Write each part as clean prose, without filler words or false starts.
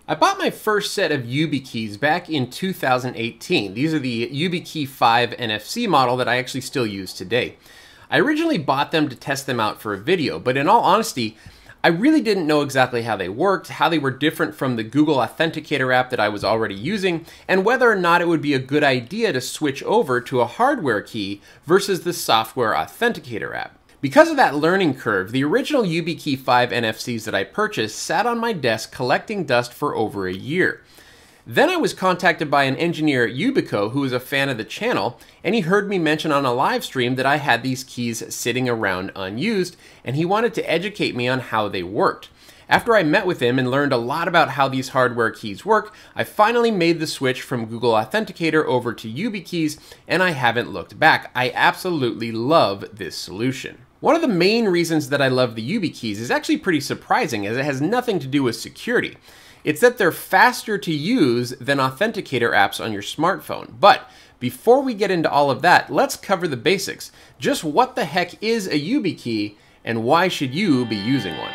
I bought my first set of Yubikeys back in 2018. These are the Yubikey 5 NFC model that I actually still use today. I originally bought them to test them out for a video, but in all honesty, I really didn't know exactly how they worked, how they were different from the Google Authenticator app that I was already using, and whether or not it would be a good idea to switch over to a hardware key versus the software Authenticator app. Because of that learning curve, the original Yubikey 5 NFCs that I purchased sat on my desk collecting dust for over a year. Then I was contacted by an engineer at Yubico who was a fan of the channel, and he heard me mention on a live stream that I had these keys sitting around unused, and he wanted to educate me on how they worked. After I met with him and learned a lot about how these hardware keys work, I finally made the switch from Google Authenticator over to Yubikeys, and I haven't looked back. I absolutely love this solution. One of the main reasons that I love the Yubikeys is actually pretty surprising, as it has nothing to do with security. It's that they're faster to use than Authenticator apps on your smartphone. But before we get into all of that, let's cover the basics. Just what the heck is a Yubikey, and why should you be using one?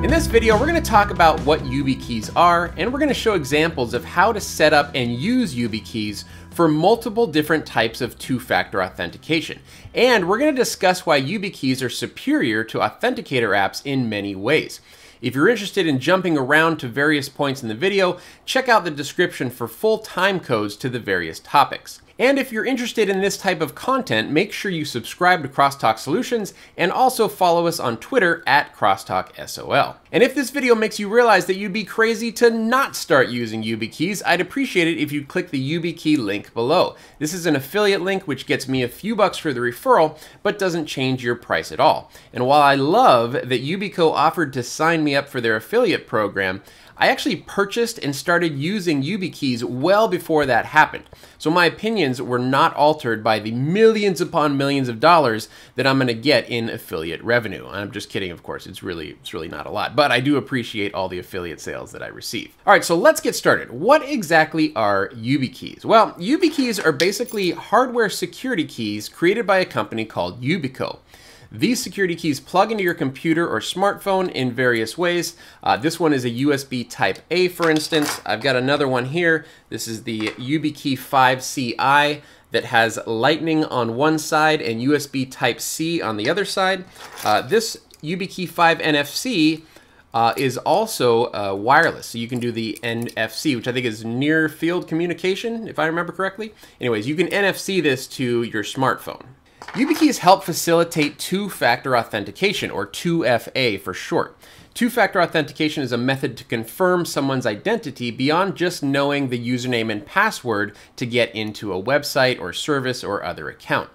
In this video, we're going to talk about what Yubikeys are, and we're going to show examples of how to set up and use Yubikeys for multiple different types of two-factor authentication. And we're going to discuss why Yubikeys are superior to Authenticator apps in many ways. If you're interested in jumping around to various points in the video, check out the description for full time codes to the various topics. And if you're interested in this type of content, make sure you subscribe to Crosstalk Solutions and also follow us on Twitter at CrosstalkSOL. And if this video makes you realize that you'd be crazy to not start using Yubikeys, I'd appreciate it if you'd click the Yubikey link below. This is an affiliate link which gets me a few bucks for the referral, but doesn't change your price at all. And while I love that Yubico offered to sign me up for their affiliate program, I actually purchased and started using Yubikeys well before that happened. So my opinions were not altered by the millions upon millions of dollars that I'm going to get in affiliate revenue. I'm just kidding, of course. It's really not a lot, but I do appreciate all the affiliate sales that I receive. All right, so let's get started. What exactly are Yubikeys? Well, Yubikeys are basically hardware security keys created by a company called Yubico. These security keys plug into your computer or smartphone in various ways. This one is a USB Type A, for instance. I've got another one here. This is the Yubikey 5CI that has Lightning on one side and USB Type C on the other side. This Yubikey 5 NFC is also wireless, so you can do the NFC, which I think is near field communication, if I remember correctly. Anyways, you can NFC this to your smartphone. Yubikeys help facilitate two-factor authentication, or 2FA for short. Two-factor authentication is a method to confirm someone's identity beyond just knowing the username and password to get into a website or service or other account.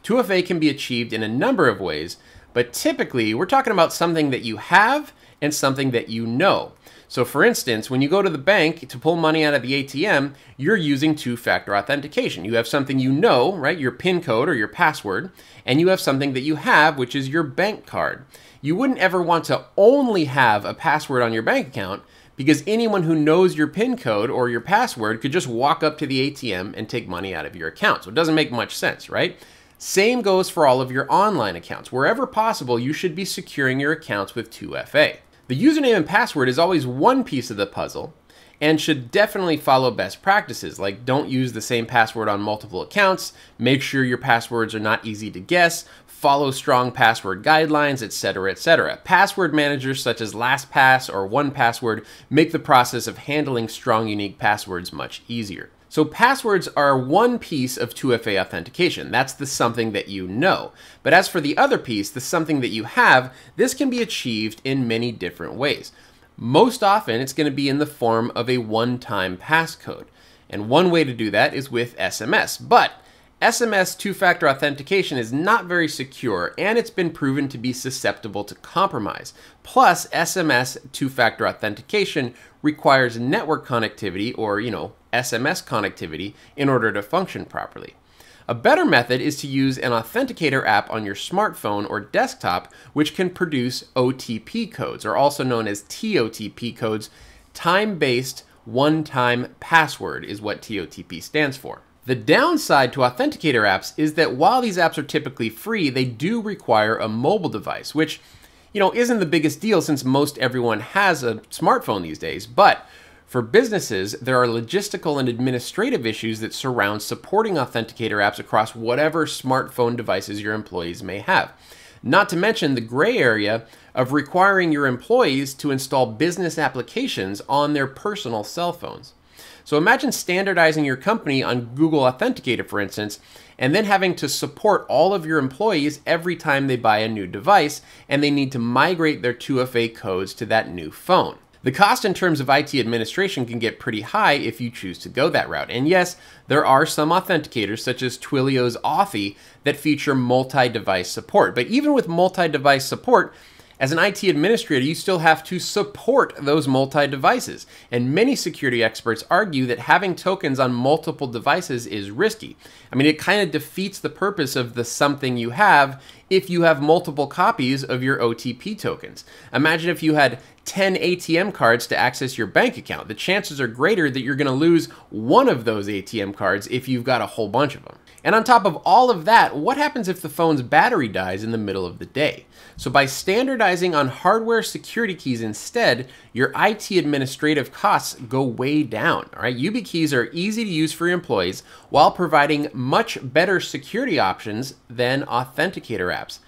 2FA can be achieved in a number of ways, but typically we're talking about something that you have and something that you know. So for instance, when you go to the bank to pull money out of the ATM, you're using two-factor authentication. You have something you know, right, your PIN code or your password, and you have something that you have, which is your bank card. You wouldn't ever want to only have a password on your bank account, because anyone who knows your PIN code or your password could just walk up to the ATM and take money out of your account. So it doesn't make much sense, right? Same goes for all of your online accounts. Wherever possible, you should be securing your accounts with 2FA. The username and password is always one piece of the puzzle and should definitely follow best practices, like don't use the same password on multiple accounts, make sure your passwords are not easy to guess, follow strong password guidelines, etc., etc. Password managers such as LastPass or 1Password make the process of handling strong, unique passwords much easier. So passwords are one piece of 2FA authentication. That's the something that you know. But as for the other piece, the something that you have, this can be achieved in many different ways. Most often, it's going to be in the form of a one-time passcode. And one way to do that is with SMS. But SMS two-factor authentication is not very secure, and it's been proven to be susceptible to compromise. Plus, SMS two-factor authentication requires network connectivity, or, SMS connectivity, in order to function properly. A better method is to use an Authenticator app on your smartphone or desktop, which can produce OTP codes, or also known as TOTP codes. Time-based one-time password is what TOTP stands for. The downside to Authenticator apps is that while these apps are typically free, they do require a mobile device, which isn't the biggest deal since most everyone has a smartphone these days. But for businesses, there are logistical and administrative issues that surround supporting authenticator apps across whatever smartphone devices your employees may have. Not to mention the gray area of requiring your employees to install business applications on their personal cell phones. So imagine standardizing your company on Google Authenticator, for instance, and then having to support all of your employees every time they buy a new device and they need to migrate their 2FA codes to that new phone. The cost in terms of IT administration can get pretty high if you choose to go that route. And yes, there are some authenticators such as Twilio's Authy that feature multi-device support. But even with multi-device support, as an IT administrator, you still have to support those multi-devices. And many security experts argue that having tokens on multiple devices is risky. I mean, it kind of defeats the purpose of the something you have if you have multiple copies of your OTP tokens. Imagine if you had 10 ATM cards to access your bank account. The chances are greater that you're going to lose one of those ATM cards if you've got a whole bunch of them. And on top of all of that, what happens if the phone's battery dies in the middle of the day? So by standardizing on hardware security keys instead, your IT administrative costs go way down. All right, Yubikeys are easy to use for your employees while providing much better security options than authenticator apps.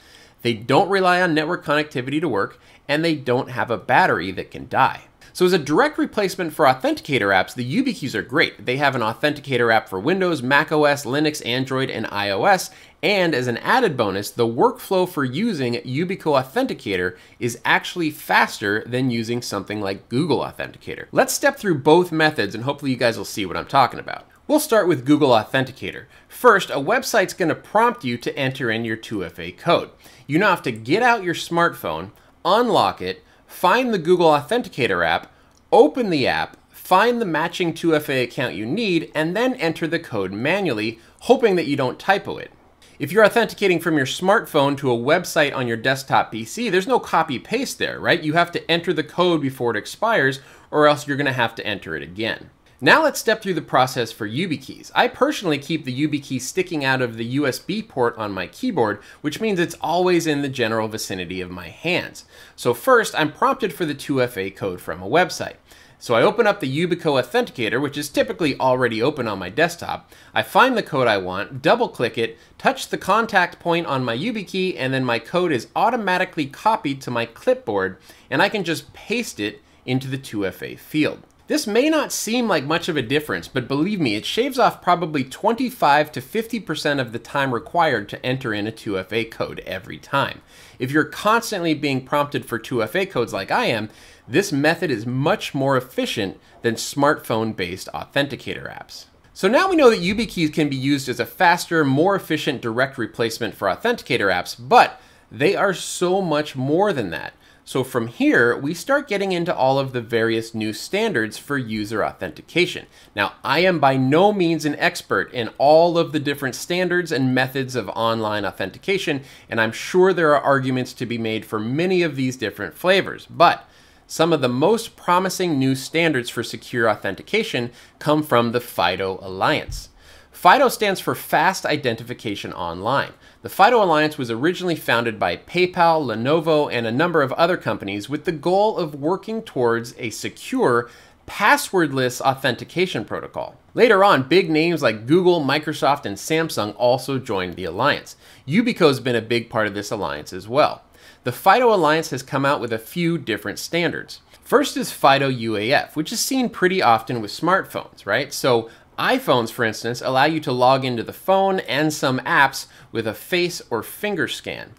They don't rely on network connectivity to work, and they don't have a battery that can die. So as a direct replacement for authenticator apps, the Yubikeys are great. They have an authenticator app for Windows, macOS, Linux, Android, and iOS. And as an added bonus, the workflow for using Yubico Authenticator is actually faster than using something like Google Authenticator. Let's step through both methods and hopefully you guys will see what I'm talking about. We'll start with Google Authenticator. First, a website's going to prompt you to enter in your 2FA code. You now have to get out your smartphone, unlock it, find the Google Authenticator app, open the app, find the matching 2FA account you need, and then enter the code manually, hoping that you don't typo it. If you're authenticating from your smartphone to a website on your desktop PC, there's no copy-paste there, right? You have to enter the code before it expires, or else you're going to have to enter it again. Now let's step through the process for Yubikeys. I personally keep the Yubikey sticking out of the USB port on my keyboard, which means it's always in the general vicinity of my hands. So first, I'm prompted for the 2FA code from a website. So I open up the Yubico Authenticator, which is typically already open on my desktop. I find the code I want, double-click it, touch the contact point on my Yubikey, and then my code is automatically copied to my clipboard, and I can just paste it into the 2FA field. This may not seem like much of a difference, but believe me, it shaves off probably 25 to 50% of the time required to enter in a 2FA code every time. If you're constantly being prompted for 2FA codes like I am, this method is much more efficient than smartphone-based authenticator apps. So now we know that Yubikeys can be used as a faster, more efficient direct replacement for authenticator apps, but they are so much more than that. So from here, we start getting into all of the various new standards for user authentication. Now, I am by no means an expert in all of the different standards and methods of online authentication, and I'm sure there are arguments to be made for many of these different flavors, but some of the most promising new standards for secure authentication come from the FIDO Alliance. FIDO stands for Fast Identification Online. The FIDO Alliance was originally founded by PayPal, Lenovo, and a number of other companies with the goal of working towards a secure, passwordless authentication protocol. Later on, big names like Google, Microsoft, and Samsung also joined the alliance. Yubico has been a big part of this alliance as well. The FIDO Alliance has come out with a few different standards. First is FIDO U2F, which is seen pretty often with smartphones, right? So iPhones, for instance, allow you to log into the phone and some apps with a face or finger scan.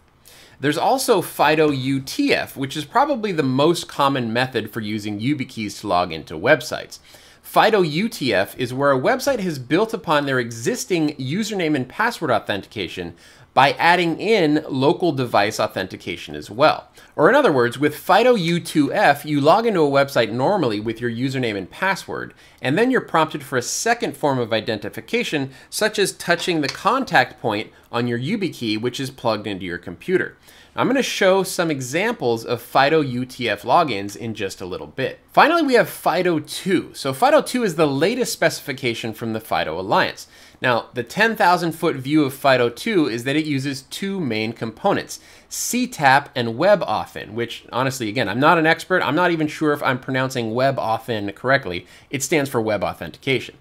There's also FIDO U2F, which is probably the most common method for using Yubikeys to log into websites. FIDO U2F is where a website has built upon their existing username and password authentication by adding in local device authentication as well. Or in other words, with FIDO U2F, you log into a website normally with your username and password, and then you're prompted for a second form of identification, such as touching the contact point on your Yubikey, which is plugged into your computer. I'm going to show some examples of FIDO U2F logins in just a little bit. Finally, we have FIDO 2. So FIDO 2 is the latest specification from the FIDO Alliance. Now, the 10,000-foot view of FIDO 2 is that it uses two main components, CTAP and WebAuthn, which honestly, again, I'm not an expert. I'm not even sure if I'm pronouncing WebAuthn correctly. It stands for Web Authentication.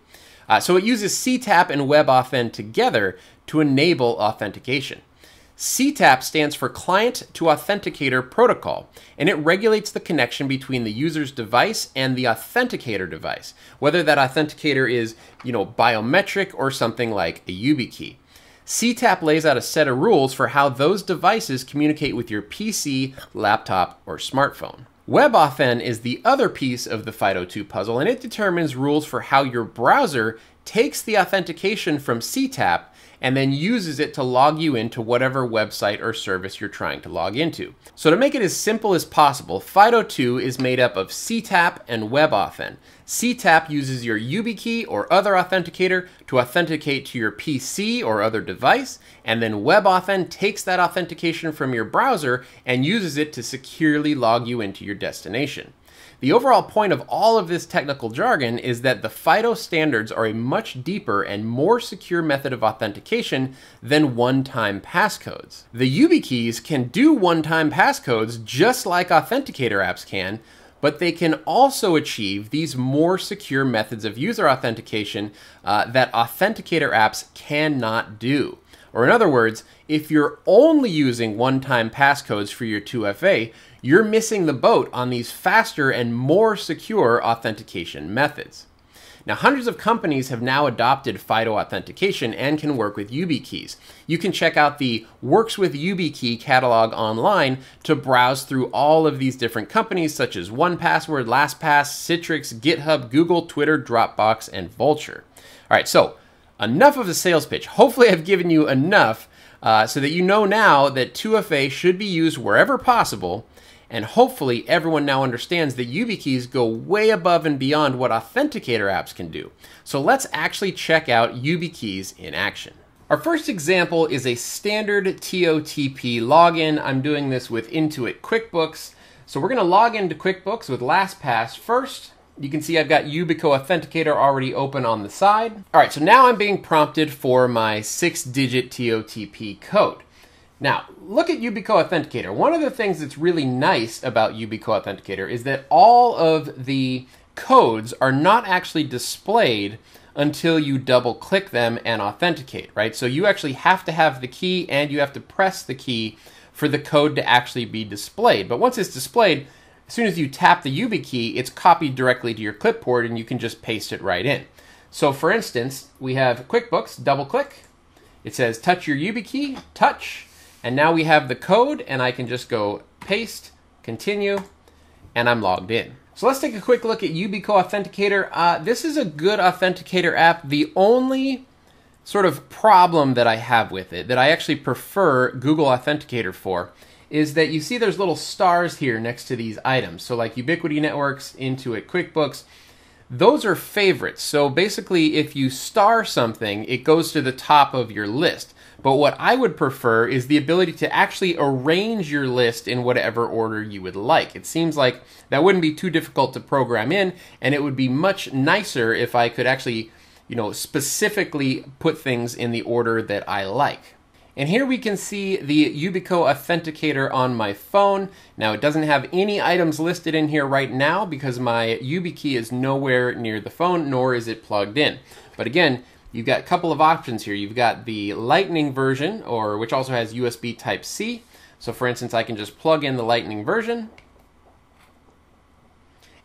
So it uses CTAP and WebAuthn together to enable authentication. CTAP stands for Client to Authenticator Protocol, and it regulates the connection between the user's device and the authenticator device, whether that authenticator is, biometric or something like a Yubikey. CTAP lays out a set of rules for how those devices communicate with your PC, laptop, or smartphone. WebAuthn is the other piece of the FIDO 2 puzzle, and it determines rules for how your browser takes the authentication from CTAP and then uses it to log you into whatever website or service you're trying to log into. So to make it as simple as possible, FIDO 2 is made up of CTAP and WebAuthn. CTAP uses your Yubikey or other authenticator to authenticate to your PC or other device, and then WebAuthn takes that authentication from your browser and uses it to securely log you into your destination. The overall point of all of this technical jargon is that the FIDO standards are a much deeper and more secure method of authentication than one-time passcodes. The Yubikeys can do one-time passcodes just like authenticator apps can, but they can also achieve these more secure methods of user authentication that authenticator apps cannot do. Or in other words, if you're only using one-time passcodes for your 2FA, you're missing the boat on these faster and more secure authentication methods. Now, hundreds of companies have now adopted FIDO authentication and can work with Yubikeys. You can check out the Works with Yubikey catalog online to browse through all of these different companies such as 1Password, LastPass, Citrix, GitHub, Google, Twitter, Dropbox, and Vultr. All right, so enough of the sales pitch. Hopefully I've given you enough so that you know now that 2FA should be used wherever possible, and hopefully everyone now understands that Yubikeys go way above and beyond what authenticator apps can do. So let's actually check out Yubikeys in action. Our first example is a standard TOTP login. I'm doing this with Intuit QuickBooks. So we're going to log into QuickBooks with LastPass first. You can see I've got Yubico Authenticator already open on the side. All right, so now I'm being prompted for my 6-digit TOTP code. Now, look at Yubico Authenticator. One of the things that's really nice about Yubico Authenticator is that all of the codes are not actually displayed until you double-click them and authenticate, right? So you actually have to have the key and you have to press the key for the code to actually be displayed. But once it's displayed, as soon as you tap the Yubikey, it's copied directly to your clipboard and you can just paste it right in. So for instance, we have QuickBooks, double-click. It says touch your Yubikey, touch. And now we have the code, and I can just go paste, continue, and I'm logged in. So let's take a quick look at Yubico Authenticator. This is a good authenticator app. The only sort of problem that I have with it, that I actually prefer Google Authenticator for, is that you see there's little stars here next to these items. So like Ubiquity Networks, Intuit QuickBooks, those are favorites. So basically, if you star something, it goes to the top of your list. But what I would prefer is the ability to actually arrange your list in whatever order you would like. It seems like that wouldn't be too difficult to program in, and it would be much nicer if I could actually, specifically put things in the order that I like. And here we can see the Yubico Authenticator on my phone. Now, it doesn't have any items listed in here right now because my Yubikey is nowhere near the phone, nor is it plugged in. But again, you've got a couple of options here. You've got the Lightning version, which also has USB Type-C. So for instance, I can just plug in the Lightning version.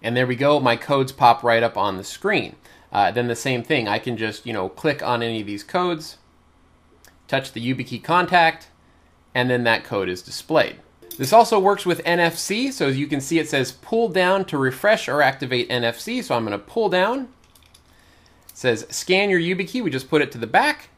And there we go, my codes pop right up on the screen. Then the same thing, I can just, click on any of these codes, touch the Yubikey contact, and then that code is displayed. This also works with NFC, so as you can see it says pull down to refresh or activate NFC, so I'm going to pull down. It says scan your Yubikey, we just put it to the back,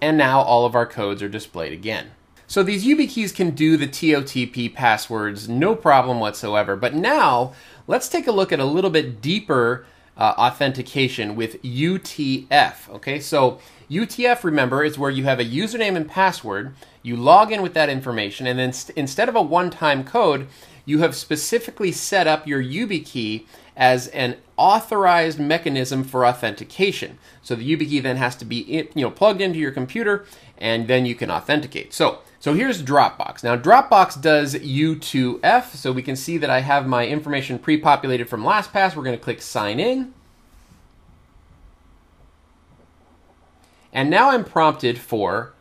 and now all of our codes are displayed again. So these Yubikeys can do the TOTP passwords, no problem whatsoever, but now let's take a look at a little bit deeper authentication with U2F. Okay, so UTF, remember, is where you have a username and password, you log in with that information, and then instead of a one-time code, you have specifically set up your Yubikey as an authorized mechanism for authentication. So the Yubikey then has to be plugged into your computer, and then you can authenticate. So here's Dropbox. Now Dropbox does U2F, so we can see that I have my information pre-populated from LastPass. We're going to click Sign In. And now I'm prompted for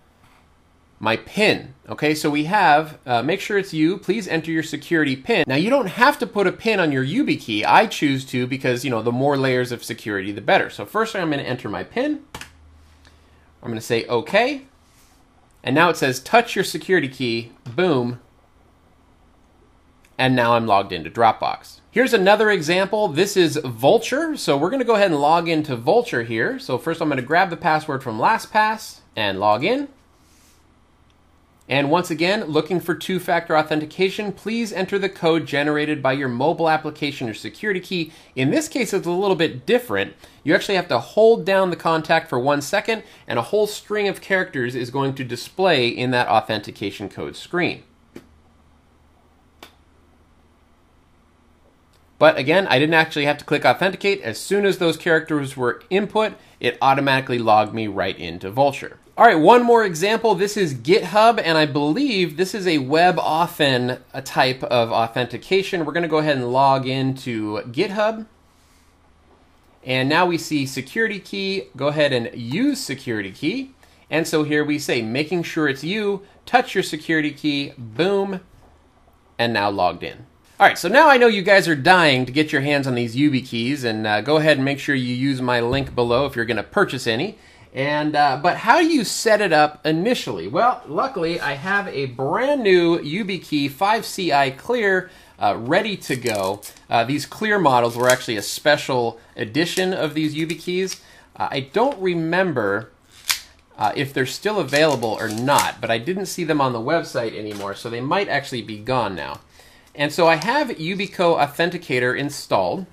my PIN. Okay, so we have, make sure it's you, please enter your security PIN. Now you don't have to put a PIN on your Yubikey. I choose to because, the more layers of security, the better. So first I'm going to enter my PIN. I'm going to say OK. And now it says touch your security key, boom. And now I'm logged into Dropbox. Here's another example. This is Vultr. So we're going to go ahead and log into Vultr here. So first I'm going to grab the password from LastPass and log in. And once again, looking for two-factor authentication, please enter the code generated by your mobile application or security key. In this case, it's a little bit different. You actually have to hold down the contact for 1 second, and a whole string of characters is going to display in that authentication code screen. But again, I didn't actually have to click authenticate. As soon as those characters were input, it automatically logged me right into Vultr. All right, one more example. This is GitHub, and I believe this is a WebAuthn type of authentication. We're going to go ahead and log into GitHub. And now we see security key. Go ahead and use security key. And so here we say, making sure it's you, touch your security key, boom, and now logged in. All right, so now I know you guys are dying to get your hands on these Yubikeys, and go ahead and make sure you use my link below if you're going to purchase any. And but how do you set it up initially? Well, luckily I have a brand new Yubikey 5CI Clear ready to go. These clear models were actually a special edition of these Yubikeys. I don't remember if they're still available or not, but I didn't see them on the website anymore, so they might actually be gone now. And so I have Yubico Authenticator installed,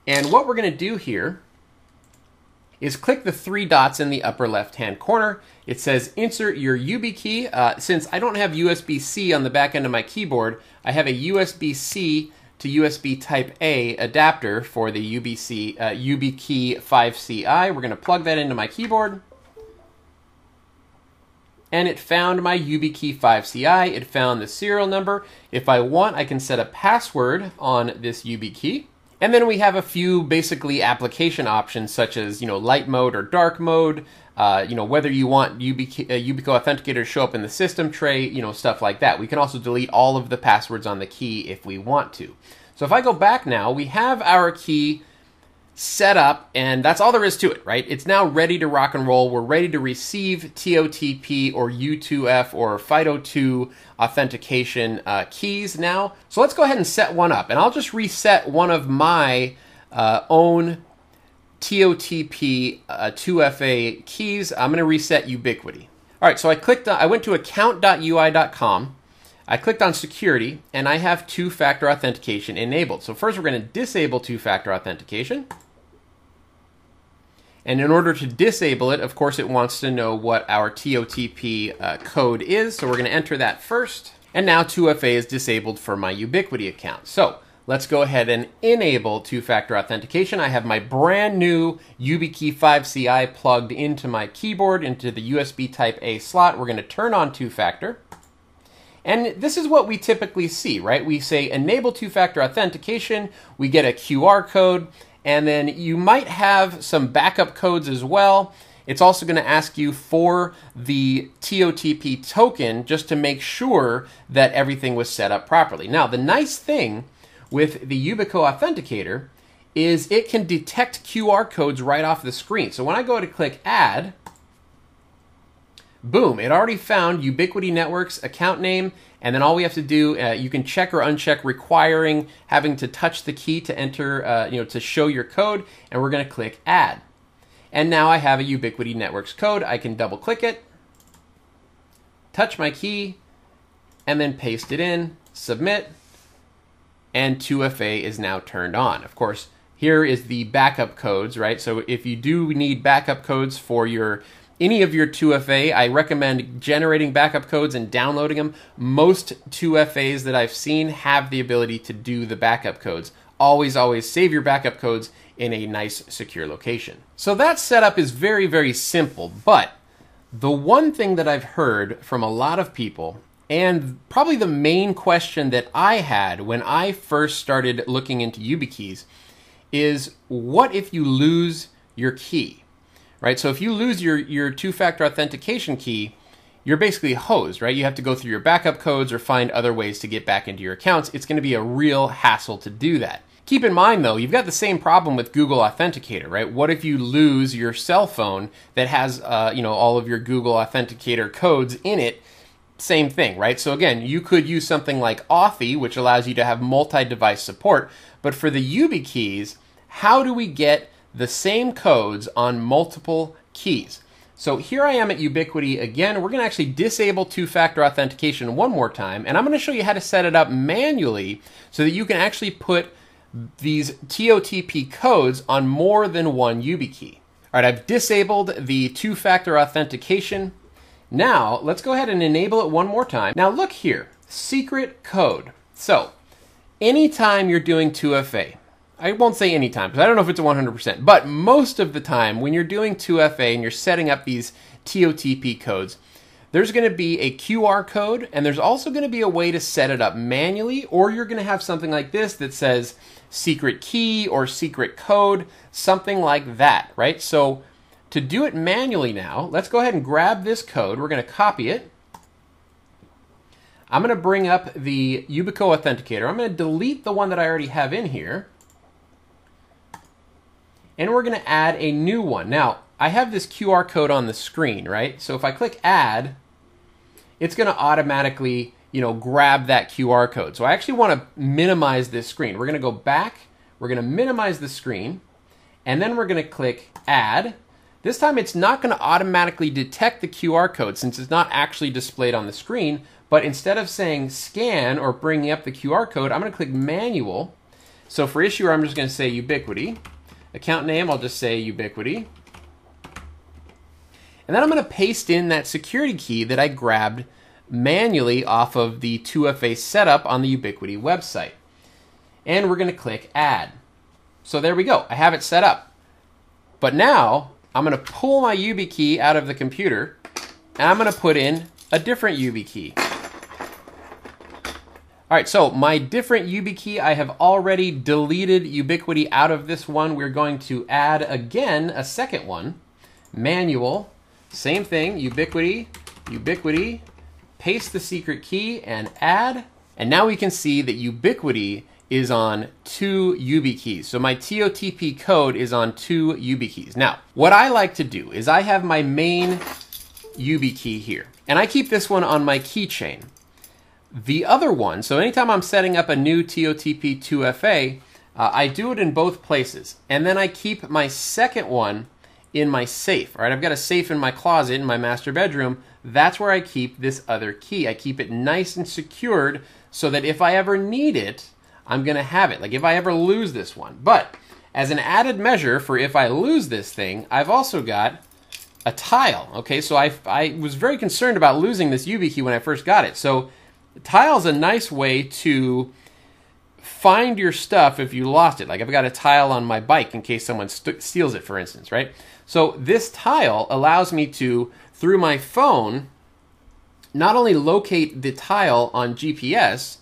and what we're going to do here is click the 3 dots in the upper left-hand corner. It says insert your Yubikey. Since I don't have USB-C on the back end of my keyboard, I have a USB-C to USB Type-A adapter for the Yubikey 5CI. We're going to plug that into my keyboard. And it found my Yubikey 5CI. It found the serial number. If I want, I can set a password on this Yubikey. And then we have a few basically application options such as, light mode or dark mode, whether you want Yubico Authenticator to show up in the system tray, stuff like that. We can also delete all of the passwords on the key if we want to. So if I go back now, we have our key set up, and that's all there is to it, right? It's now ready to rock and roll. We're ready to receive TOTP or U2F or FIDO 2 authentication keys now. So let's go ahead and set one up, and I'll just reset one of my own TOTP 2FA keys. I'm going to reset Ubiquity. All right, so I went to account.ui.com. I clicked on security, and I have two-factor authentication enabled. So first we're going to disable two-factor authentication. And in order to disable it, of course, it wants to know what our TOTP code is. So we're going to enter that first. And now 2FA is disabled for my Ubiquity account. So let's go ahead and enable two-factor authentication. I have my brand new Yubikey 5CI plugged into my keyboard, into the USB Type-A slot. We're going to turn on two-factor. And this is what we typically see, right? We say enable two-factor authentication. We get a QR code. And then you might have some backup codes as well. It's also going to ask you for the TOTP token just to make sure that everything was set up properly. Now, the nice thing with the Yubico Authenticator is it can detect QR codes right off the screen. So when I go to click Add, boom, it already found Ubiquity Networks account name, and then all we have to do, you can check or uncheck requiring having to touch the key to enter, to show your code, and we're going to click Add. And now I have a Ubiquity Networks code. I can double click it, touch my key, and then paste it in, submit, and 2FA is now turned on. Of course, here is the backup codes, right? So if you do need backup codes for your any of your 2FA, I recommend generating backup codes and downloading them. Most 2FAs that I've seen have the ability to do the backup codes. Always, always save your backup codes in a nice, secure location. So that setup is very, very simple, but the one thing that I've heard from a lot of people, and probably the main question that I had when I first started looking into Yubikeys, is what if you lose your key? Right? So if you lose your two-factor authentication key, you're basically hosed, right? You have to go through your backup codes or find other ways to get back into your accounts. It's going to be a real hassle to do that. Keep in mind, though, you've got the same problem with Google Authenticator, right? What if you lose your cell phone that has, all of your Google Authenticator codes in it? Same thing, right? So again, you could use something like Authy, which allows you to have multi-device support. But for the Yubikeys, how do we get the same codes on multiple keys? So here I am at Ubiquity again. We're going to actually disable two-factor authentication one more time, and I'm going to show you how to set it up manually so that you can actually put these TOTP codes on more than one Yubikey. All right, I've disabled the two-factor authentication. Now, let's go ahead and enable it one more time. Now look here, secret code. So, anytime you're doing 2FA, I won't say anytime, because I don't know if it's a 100%, but most of the time when you're doing 2FA and you're setting up these TOTP codes, there's going to be a QR code, and there's also going to be a way to set it up manually, or you're going to have something like this that says secret key or secret code, something like that, right? So to do it manually now, let's go ahead and grab this code. We're going to copy it. I'm going to bring up the Yubico Authenticator. I'm going to delete the one that I already have in here. And we're going to add a new one. Now, I have this QR code on the screen, right? So if I click add, it's going to automatically, grab that QR code. So I actually want to minimize this screen. We're going to go back, we're going to minimize the screen, and then we're going to click add. This time it's not going to automatically detect the QR code since it's not actually displayed on the screen, but instead of saying scan or bringing up the QR code, I'm going to click manual. So for issuer, I'm just going to say Ubiquity. Account name, I'll just say Ubiquity. And then I'm going to paste in that security key that I grabbed manually off of the 2FA setup on the Ubiquity website. And we're going to click add. So there we go. I have it set up. But now I'm going to pull my Yubikey out of the computer and I'm going to put in a different Yubikey. All right, so my different Yubikey, I have already deleted Ubiquity out of this one. We're going to add again a second one. Manual, same thing, Ubiquity, Ubiquity, paste the secret key and add. And now we can see that Ubiquity is on 2 Yubikeys. So my TOTP code is on 2 Yubikeys. Now, what I like to do is I have my main Yubikey here, and I keep this one on my keychain. The other one, so anytime I'm setting up a new TOTP 2FA, I do it in both places. And then I keep my second one in my safe. All right, I've got a safe in my closet in my master bedroom. That's where I keep this other key. I keep it nice and secured so that if I ever need it, I'm going to have it. Like if I ever lose this one. But as an added measure for if I lose this thing, I've also got a tile. Okay, so I was very concerned about losing this Yubikey when I first got it. So tile's a nice way to find your stuff if you lost it. Like I've got a tile on my bike in case someone steals it, for instance, right? So this tile allows me to, through my phone, not only locate the tile on GPS,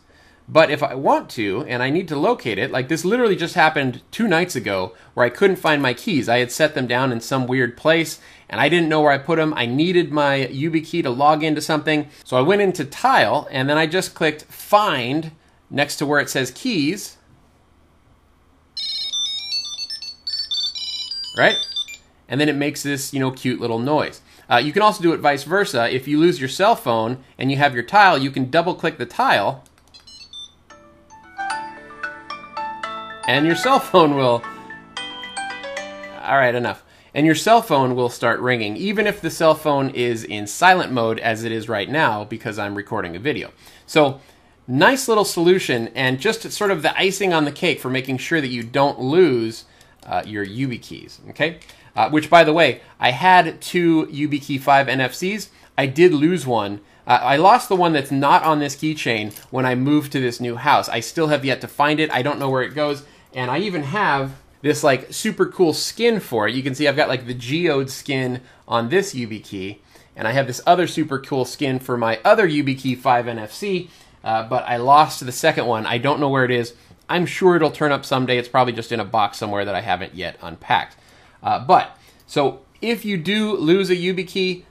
but if I want to, and I need to locate it, like this literally just happened 2 nights ago where I couldn't find my keys. I had set them down in some weird place and I didn't know where I put them. I needed my Yubikey to log into something. So I went into tile and then I just clicked find next to where it says keys. Right? And then it makes this, cute little noise. You can also do it vice versa. If you lose your cell phone and you have your tile, you can double click the tile and your cell phone will, all right, enough. And your cell phone will start ringing, even if the cell phone is in silent mode as it is right now because I'm recording a video. So nice little solution and just sort of the icing on the cake for making sure that you don't lose your Yubikeys, okay? which by the way, I had two Yubikey 5 NFCs. I did lose one. I lost the one that's not on this keychain when I moved to this new house. I still have yet to find it. I don't know where it goes. And I even have this like super cool skin for it. You can see I've got like the geode skin on this Yubikey. And I have this other super cool skin for my other Yubikey 5 NFC. But I lost the second one. I don't know where it is. I'm sure it'll turn up someday. It's probably just in a box somewhere that I haven't yet unpacked. So if you do lose a Yubikey,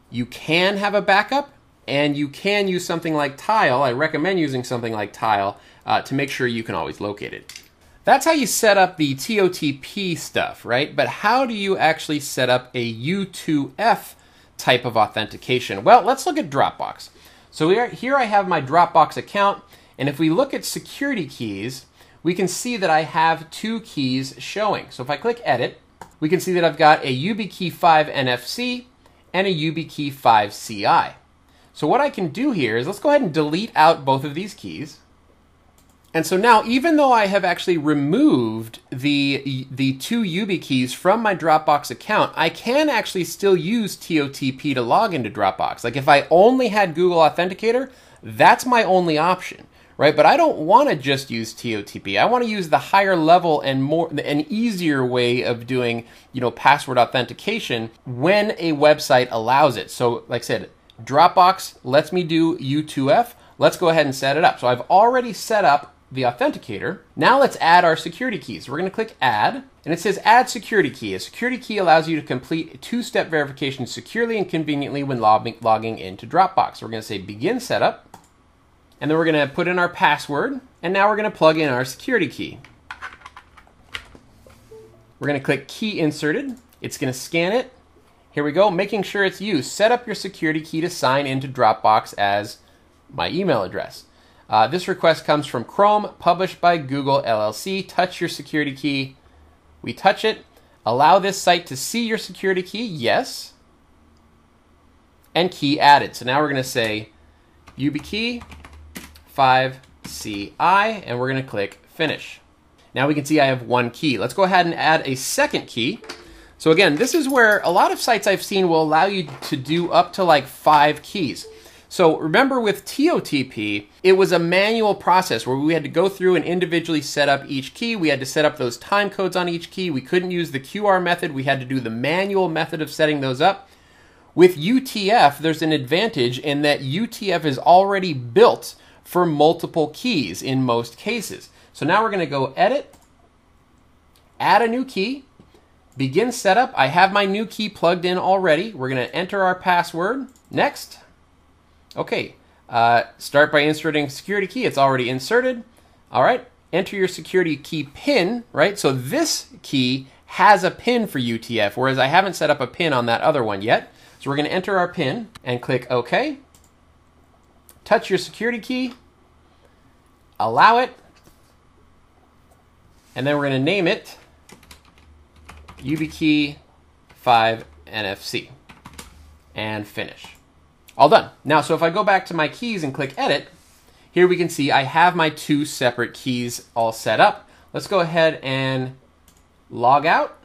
you can have a backup. And you can use something like Tile. I recommend using something like Tile to make sure you can always locate it. That's how you set up the TOTP stuff, right? But how do you actually set up a U2F type of authentication? Well, let's look at Dropbox. So here I have my Dropbox account, and if we look at security keys, we can see that I have two keys showing. So if I click Edit, we can see that I've got a Yubikey 5 NFC and a Yubikey 5 CI. So what I can do here is let's go ahead and delete out both of these keys. And so now, even though I have actually removed the two Yubikeys from my Dropbox account, I can actually still use TOTP to log into Dropbox. Like if I only had Google Authenticator, that's my only option, right? But I don't want to just use TOTP. I want to use the higher level and an easier way of doing, password authentication when a website allows it. So like I said, Dropbox lets me do U2F. Let's go ahead and set it up. So I've already set up the authenticator. Now let's add our security keys. We're going to click Add, and it says Add Security Key. A security key allows you to complete a two-step verification securely and conveniently when logging into Dropbox. We're going to say Begin Setup, and then we're going to put in our password, and now we're going to plug in our security key. We're going to click Key Inserted. It's going to scan it. Here we go, making sure it's you. Set up your security key to sign into Dropbox as my email address. This request comes from Chrome, published by Google LLC. Touch your security key. We touch it. Allow this site to see your security key. Yes. And key added. So now we're going to say Yubikey 5 CI, and we're going to click Finish. Now we can see I have one key. Let's go ahead and add a second key. So again, this is where a lot of sites I've seen will allow you to do up to like 5 keys. So remember with TOTP, it was a manual process where we had to go through and individually set up each key. We had to set up those time codes on each key. We couldn't use the QR method. We had to do the manual method of setting those up. With UTF, there's an advantage in that UTF is already built for multiple keys in most cases. So now we're going to go Edit, add a new key, Begin Setup. I have my new key plugged in already. We're going to enter our password. Next. Okay. Start by inserting security key. It's already inserted. All right. Enter your security key PIN, right? So this key has a PIN for UTF, whereas I haven't set up a PIN on that other one yet. So we're going to enter our PIN and click OK. Touch your security key. Allow it. And then we're going to name it Yubikey 5 NFC and finish. All done. Now, so if I go back to my keys and click Edit, here we can see I have my 2 separate keys all set up. Let's go ahead and log out.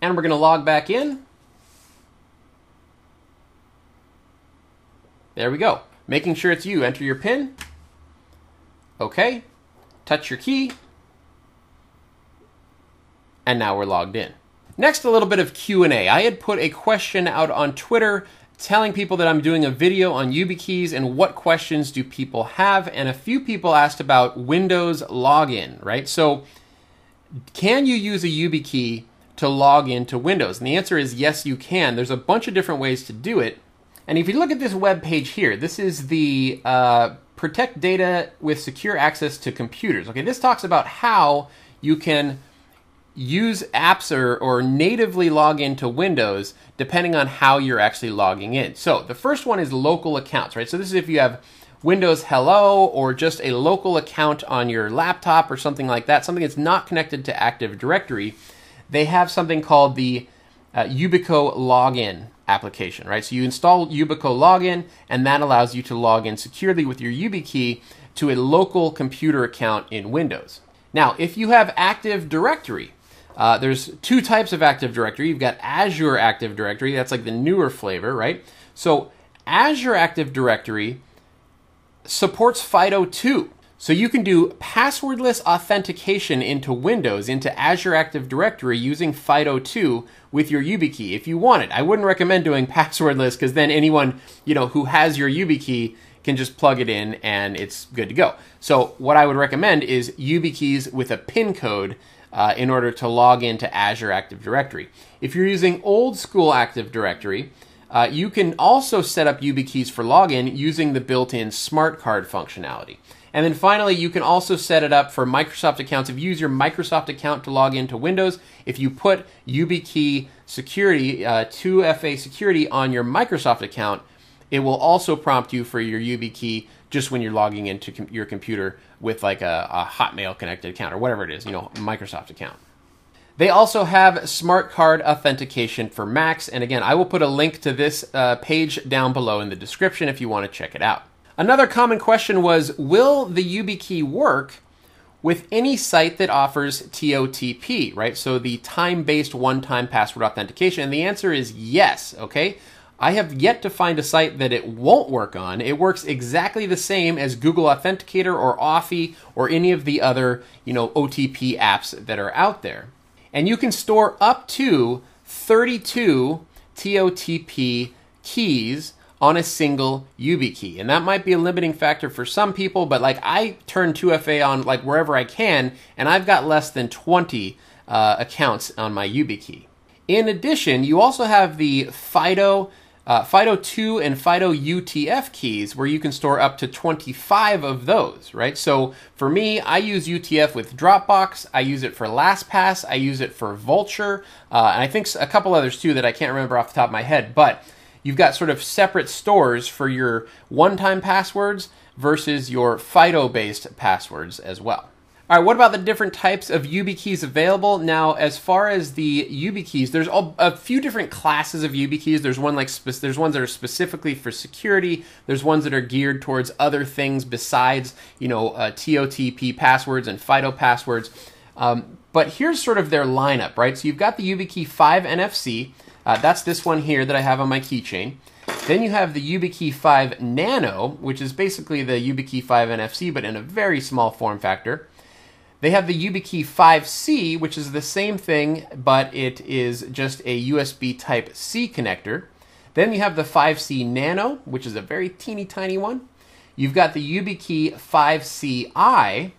And we're going to log back in. There we go. Making sure it's you. Enter your PIN. Okay. Touch your key. And now we're logged in. Next, a little bit of Q&A. I had put a question out on Twitter telling people that I'm doing a video on Yubikeys and what questions do people have, and a few people asked about Windows login, right? So can you use a Yubikey to log into Windows? And the answer is yes, you can. There's a bunch of different ways to do it. And if you look at this web page here, this is the Protect Data with Secure Access to Computers. Okay, this talks about how you can use apps or natively log into Windows depending on how you're actually logging in. So the first one is local accounts, right? So this is if you have Windows Hello or just a local account on your laptop or something like that, something that's not connected to Active Directory. They have something called the Yubico login application, right? So you install Yubico login, and that allows you to log in securely with your Yubikey to a local computer account in Windows. Now, if you have Active Directory, there's two types of Active Directory. You've got Azure Active Directory. That's like the newer flavor, right? So Azure Active Directory supports FIDO 2. So you can do passwordless authentication into Windows, into Azure Active Directory using FIDO 2 with your Yubikey if you want it. I wouldn't recommend doing passwordless because then anyone, who has your Yubikey can just plug it in and it's good to go. So what I would recommend is Yubikeys with a PIN code in order to log into Azure Active Directory. If you're using old school Active Directory, you can also set up Yubikeys for login using the built-in smart card functionality. And then finally, you can also set it up for Microsoft accounts. If you use your Microsoft account to log into Windows, if you put Yubikey security, 2FA security on your Microsoft account, it will also prompt you for your Yubikey just when you're logging into your computer with like a Hotmail connected account or whatever it is, Microsoft account. They also have smart card authentication for Macs. And again, I will put a link to this page down below in the description if you want to check it out. Another common question was, will the Yubikey work with any site that offers TOTP, right? So the time-based one-time password authentication. And the answer is yes, okay? I have yet to find a site that it won't work on. It works exactly the same as Google Authenticator or Authy or any of the other, OTP apps that are out there. And you can store up to 32 TOTP keys on a single Yubikey. And that might be a limiting factor for some people, but like I turn 2FA on like wherever I can, and I've got less than 20 accounts on my Yubikey. In addition, you also have the FIDO 2 and FIDO U2F keys where you can store up to 25 of those, right? So for me, I use UTF with Dropbox, I use it for LastPass, I use it for Vultr, and I think a couple others too that I can't remember off the top of my head, but you've got sort of separate stores for your one-time passwords versus your FIDO-based passwords as well. All right, what about the different types of Yubikeys available? Now, as far as the Yubikeys, there's a few different classes of Yubikeys. There's ones that are specifically for security. There's ones that are geared towards other things besides, TOTP passwords and FIDO passwords. But here's sort of their lineup, right? So you've got the Yubikey 5 NFC. That's this one here that I have on my keychain. Then you have the Yubikey 5 Nano, which is basically the Yubikey 5 NFC, but in a very small form factor. They have the Yubikey 5C, which is the same thing, but it is just a USB Type-C connector. Then you have the 5C Nano, which is a very teeny tiny one. You've got the Yubikey 5CI,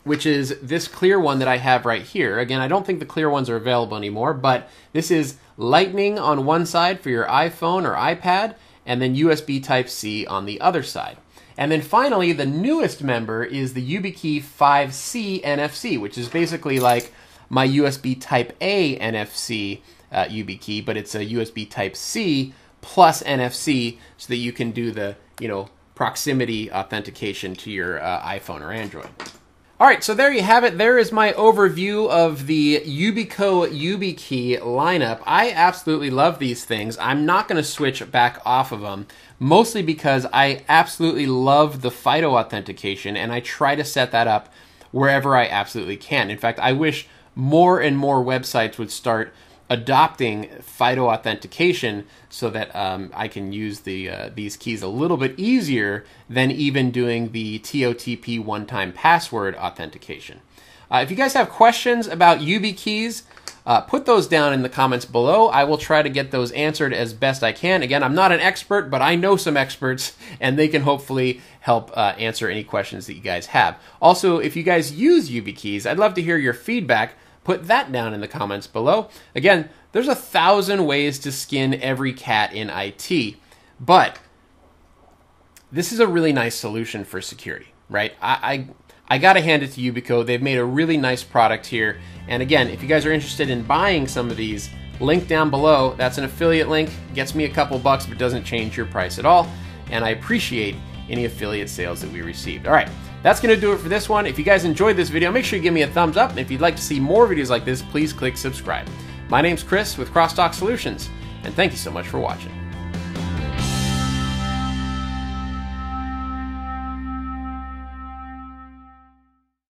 which is this clear one that I have right here. Again, I don't think the clear ones are available anymore, but this is Lightning on one side for your iPhone or iPad, and then USB Type-C on the other side. And then finally, the newest member is the Yubikey 5C NFC, which is basically like my USB Type-A NFC Yubikey, but it's a USB Type-C plus NFC so that you can do the, proximity authentication to your iPhone or Android. All right, so there you have it. There is my overview of the Yubico Yubikey lineup. I absolutely love these things. I'm not going to switch back off of them, mostly because I absolutely love the FIDO authentication, and I try to set that up wherever I absolutely can. In fact, I wish more and more websites would start adopting FIDO authentication so that I can use these keys a little bit easier than even doing the TOTP one-time password authentication. If you guys have questions about Yubikeys, put those down in the comments below. I will try to get those answered as best I can. Again, I'm not an expert, but I know some experts, and they can hopefully help answer any questions that you guys have. Also, if you guys use Yubikeys, I'd love to hear your feedback. Put that down in the comments below. Again, there's 1,000 ways to skin every cat in IT, but this is a really nice solution for security, right? I gotta hand it to Yubico. They've made a really nice product here. And again, if you guys are interested in buying some of these, link down below. That's an affiliate link. Gets me a couple bucks, but doesn't change your price at all. And I appreciate any affiliate sales that we received. All right. That's going to do it for this one. If you guys enjoyed this video, make sure you give me a thumbs up. And if you'd like to see more videos like this, please click subscribe. My name's Chris with Crosstalk Solutions, and thank you so much for watching.